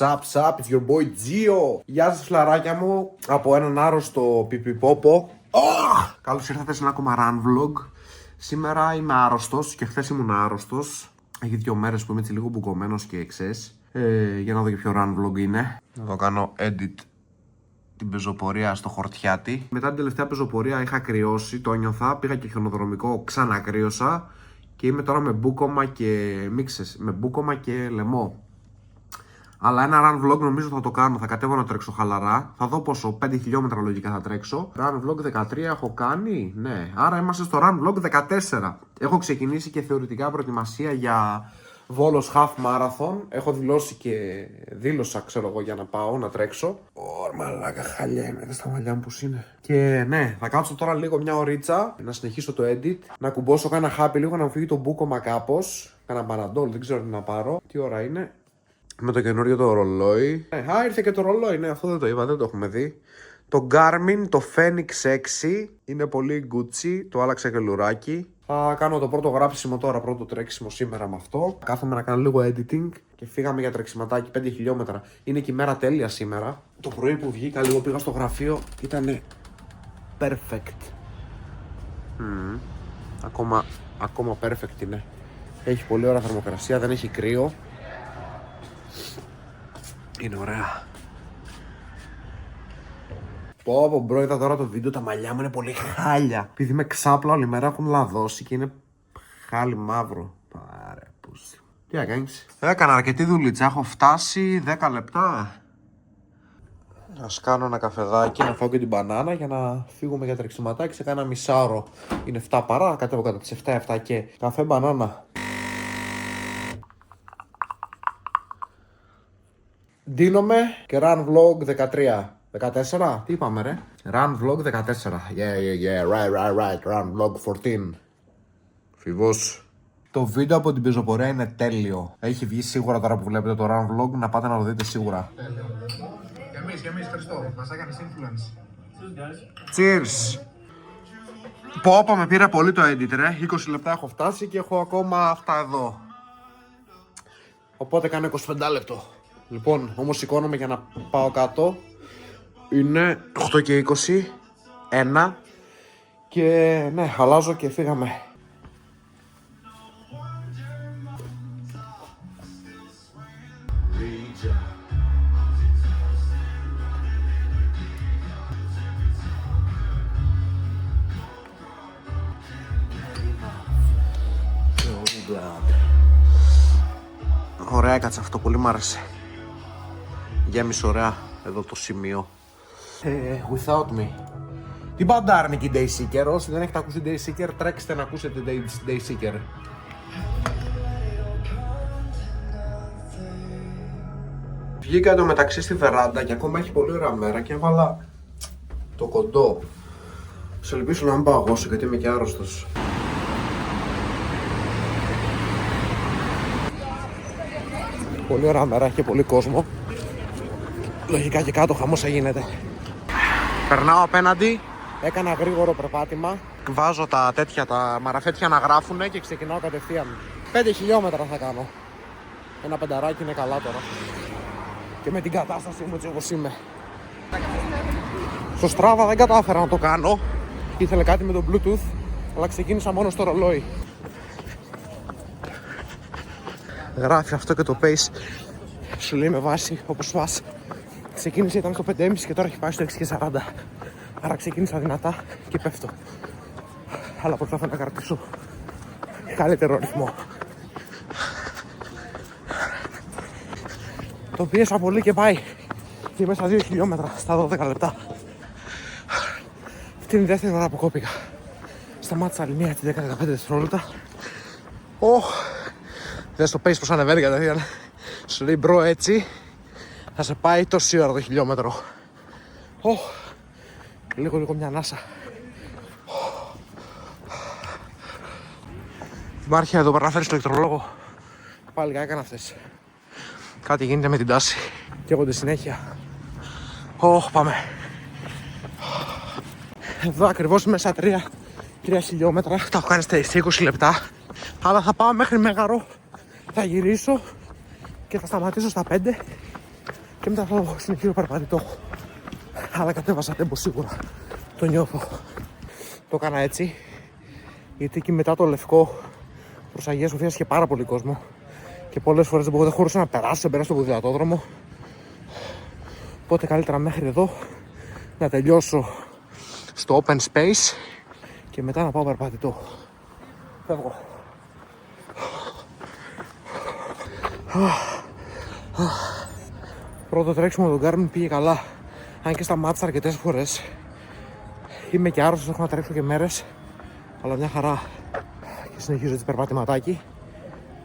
Sup, it's your boy Gio. Γεια σας φλαράκια μου, από έναν άρρωστο πιπιπόπο. Καλώς ήρθατε σε ένα ακόμα run vlog. Σήμερα είμαι άρρωστος και χθες ήμουν άρρωστος. Έχει 2 μέρες που είμαι έτσι λίγο μπουκωμένος και εξές. Για να δω και ποιο run vlog είναι. Να το κάνω edit την πεζοπορία στο Χορτιάτι. Μετά την τελευταία πεζοπορία είχα κρυώσει, το ένιωθα. Πήγα και χιονοδρομικό, ξανακρύωσα. Και είμαι τώρα με μπούκομα και μίξες, με μπούκομα και λαιμό. Αλλά ένα run vlog νομίζω θα το κάνω, θα κατέβω να τρέξω χαλαρά. Θα δω πόσο, 5 χιλιόμετρα λογικά θα τρέξω. Run vlog 13 έχω κάνει, ναι. Άρα είμαστε στο run vlog 14. Έχω ξεκινήσει και θεωρητικά προετοιμασία για Βόλος Half Marathon. Έχω δηλώσει και δήλωσα, ξέρω εγώ, για να πάω να τρέξω. Μαλάκα, χαλιά είναι, δες τα μαλλιά μου πως είναι. Και ναι, θα κάτσω τώρα λίγο μια ωρίτσα, να συνεχίσω το edit, να κουμπώσω κάνα χάπι λίγο, να μου φύγει το μπούκομα κάπως. Κάνα παναντόλ, δεν ξέρω τι να πάρω. Τι ώρα είναι? Με το καινούριο το ρολόι. Ήρθε και το ρολόι, ναι, αυτό δεν το είπα, δεν το έχουμε δει. Το Garmin, το Fenix 6, είναι πολύ Gucci, το άλλαξα και λουράκι. Θα κάνω το πρώτο γράψιμο τώρα, πρώτο τρέξιμο σήμερα με αυτό. Κάθομαι να κάνω λίγο editing και φύγαμε για τρεξιματάκι 5 χιλιόμετρα. Είναι και η μέρα τέλεια σήμερα. Το πρωί που βγήκα, λίγο πήγα στο γραφείο, ήταν perfect. Ακόμα perfect είναι. Έχει πολύ ωραία θερμοκρασία, δεν έχει κρύο. Είναι ωραία. Πω μπρο, είδα τώρα το βίντεο, τα μαλλιά μου είναι πολύ χάλια. Επειδή με ξάπλα όλη μέρα έχουν λαδώσει και είναι χάλι μαύρο. Πάρε πούστη. Τι να κάνεις? Έκανα αρκετή δουλίτσα, έχω φτάσει 10 λεπτά. Να σκάνω ένα καφεδάκι, να φάω και την μπανάνα για να φύγουμε για τρεξιματάκι σε κάνα μισάωρο. Είναι 7 παρά, κατέβω κατά τις 7 και καφέ μπανάνα. Ντύνομαι και run vlog 13. 14, τι είπαμε ρε? Run vlog 14. Yeah, right, run vlog 14. Φιβός. Το βίντεο από την πεζοπορία είναι τέλειο. Έχει βγει σίγουρα τώρα που βλέπετε το run vlog, να πάτε να το δείτε σίγουρα. Τέλειο. Και εμείς, Χριστό, μας έκανες influence. Cheers. Πω, με πήρε πολύ το edit ρε. 20 λεπτά έχω φτάσει και έχω ακόμα αυτά εδώ. Οπότε κάνω 25 λεπτό. Λοιπόν, όμως σηκώνομαι για να πάω κάτω. Είναι 8 και 20, 1 και ναι, αλλάζω και φύγαμε. Ωραία έκατσε αυτό, πολύ μ' άρεσε. Γέμισε ωραία εδώ το σημείο. Without me. Τι μπαντάρνικη Dayseeker, όσοι δεν έχετε ακούσει Dayseeker, τρέξτε να ακούσετε Dayseeker. Βγήκα εντωμεταξύ στη βεράντα και ακόμα έχει πολύ ωραία μέρα και έβαλα το κοντό. Σε ελπίσω να μην παγώσω γιατί είμαι και άρρωστος. Πολύ ωραία μέρα, έχει πολύ κόσμο. Λογικά και κάτω χαμός θα γίνεται. Περνάω απέναντι, έκανα γρήγορο περπάτημα. Βάζω τα τέτοια, τα μαραφέτια να γράφουνε και ξεκινάω κατευθείαν. 5 χιλιόμετρα θα κάνω. Ένα πενταράκι είναι καλά τώρα. Και με την κατάσταση μου έτσι όπως είμαι. Στο Strava δεν κατάφερα να το κάνω. Ήθελε κάτι με το Bluetooth, αλλά ξεκίνησα μόνο στο ρολόι. Γράφει αυτό και το pace. Σου λέει με βάση όπως πας. Ξεκίνησε, ήταν στο 5,5 και τώρα έχει πάει στο 6,40. Άρα ξεκίνησα δυνατά και πέφτω. Αλλά προσπαθώ να κρατήσω καλύτερο ρυθμό. Το πίεσα πολύ και πάει. Και μέσα 2 χιλιόμετρα στα 12 λεπτά. Αυτή είναι η δεύτερη φορά που κόπηκα. Σταμάτησα άλλη μία 10-15 δευτερόλεπτα. Δες το pace πως ανεβαίνει κατευθείαν. Σου λέει μπρο έτσι θα σε πάει τόση ώρα το χιλιόμετρο. Λίγο μια ανάσα. Υπάρχει εδώ πέρα να φέρεις το ηλεκτρολόγο. Πάλι έκανα αυτές. Κάτι γίνεται με την τάση. Καίγονται συνέχεια. Πάμε. Εδώ ακριβώς μέσα 3 χιλιόμετρα. Τα έχω κάνει σε 20 λεπτά. Αλλά θα πάω μέχρι Μέγαρο. Θα γυρίσω και θα σταματήσω στα 5 Και μετά θα συνεχίσω περπατητό. Αλλά κατέβασα τέμπο σίγουρα. Το νιώθω. Το έκανα έτσι. Γιατί εκεί μετά το Λευκό προς Αγία Σοφία είχε πάρα πολύ κόσμο. Και πολλές φορές δεν χωρούσα να περάσω στο ποδηλατόδρομο. Οπότε καλύτερα μέχρι εδώ να τελειώσω στο open space και μετά να πάω περπατητό. Φεύγω. Πρώτο τρέξιμο με τον Garmin πήγε καλά. Αν και σταμάτησα αρκετές φορές. Είμαι και άρρωστος, έχω να τρέξω και μέρες. Αλλά μια χαρά. Και συνεχίζω έτσι περπατηματάκι.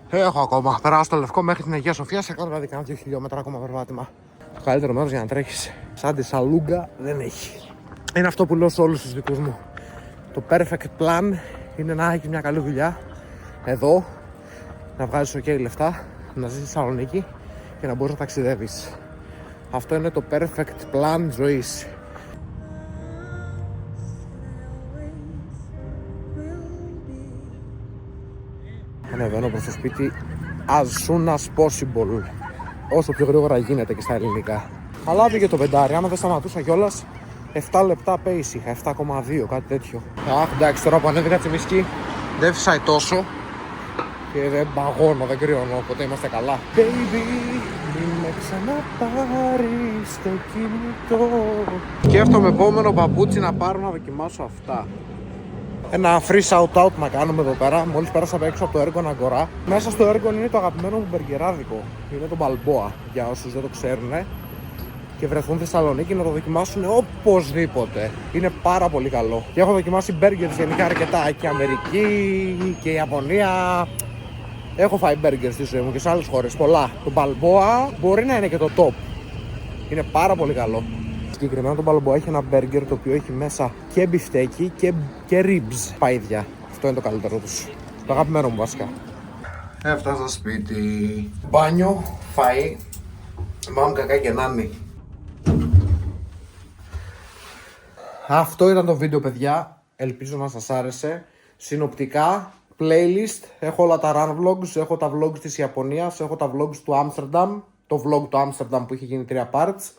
Έχω ακόμα. Περάω στο Λευκό μέχρι την Αγία Σοφία. Σε κάνω δηλαδή κάνα 2 χιλιόμετρα ακόμα περπάτημα. Το καλύτερο μέρος για να τρέχεις σαν τη Σαλούγκα δεν έχει. Είναι αυτό που λέω σε όλους τους δικούς μου. Το perfect plan είναι να έχεις μια καλή δουλειά εδώ, να βγάζεις ok λεφτά, να ζεις στη Θεσσαλονίκη και να μπορείς να ταξιδεύεις. Αυτό είναι το perfect plan ζωής. Ανεβαίνω προς το σπίτι as soon as possible. Όσο πιο γρήγορα γίνεται και στα ελληνικά. Αλλά πήγε το πεντάρι, άμα δεν σταματούσα κιόλας 7 λεπτά pace είχα, 7,2 κάτι τέτοιο. Αχ, εντάξει, τώρα που ανέβηκα Τσιμισκή δεν φυσάει τόσο και δεν παγώνω, δεν κρυώνω, οπότε είμαστε καλά. Baby, μην με ξαναπάρεις το κινητό. Σκέφτομαι επόμενο παπούτσι να πάρω να δοκιμάσω αυτά. Ένα free shout-out να κάνουμε εδώ πέρα. Μόλις πέρασα έξω από το Ergon Agora. Μέσα στο Ergon είναι το αγαπημένο μου μπεργκεράδικο. Είναι το Balboa, για όσους δεν το ξέρουν και βρεθούν στη Θεσσαλονίκη να το δοκιμάσουν οπωσδήποτε. Είναι πάρα πολύ καλό. Και έχω δοκιμάσει burgers γενικά αρκετά και Αμερική και Ιαπωνία. Έχω φάει burgers στη ζωή μου και σε άλλες χώρες πολλά. Το Balboa μπορεί να είναι και το top. Είναι πάρα πολύ καλό. Συγκεκριμένα το Balboa έχει ένα burger το οποίο έχει μέσα και μπιφτέκι και ribs παΐδια. Αυτό είναι το καλύτερο τους. Το αγαπημένο μου βασικά. Έφτασα στο σπίτι. Μπάνιο, φαΐ. Μάμου κακά και νάνι. Αυτό ήταν το βίντεο, παιδιά. Ελπίζω να σας άρεσε. Συνοπτικά, playlist. Έχω όλα τα run vlogs. Έχω τα vlogs της Ιαπωνίας. Έχω τα vlogs του Amsterdam. Το vlog του Amsterdam που είχε γίνει 3 parts.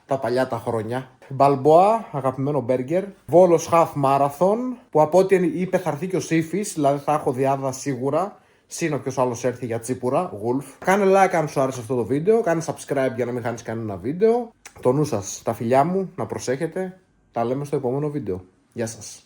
Τα παλιά τα χρόνια. Balboa, αγαπημένο burger. Βόλος half marathon. Που από ό,τι είπε θα έρθει και ο Σύφης. Δηλαδή θα έχω διάδα σίγουρα. Συν όποιος άλλος έρθει για τσίπουρα. Wolf. Κάνε like αν σου άρεσε αυτό το βίντεο. Κάνε subscribe για να μην χάνεις κανένα βίντεο. Το νου σας, τα φιλιά μου, να προσέχετε. Τα λέμε στο επόμενο βίντεο. Γεια σας.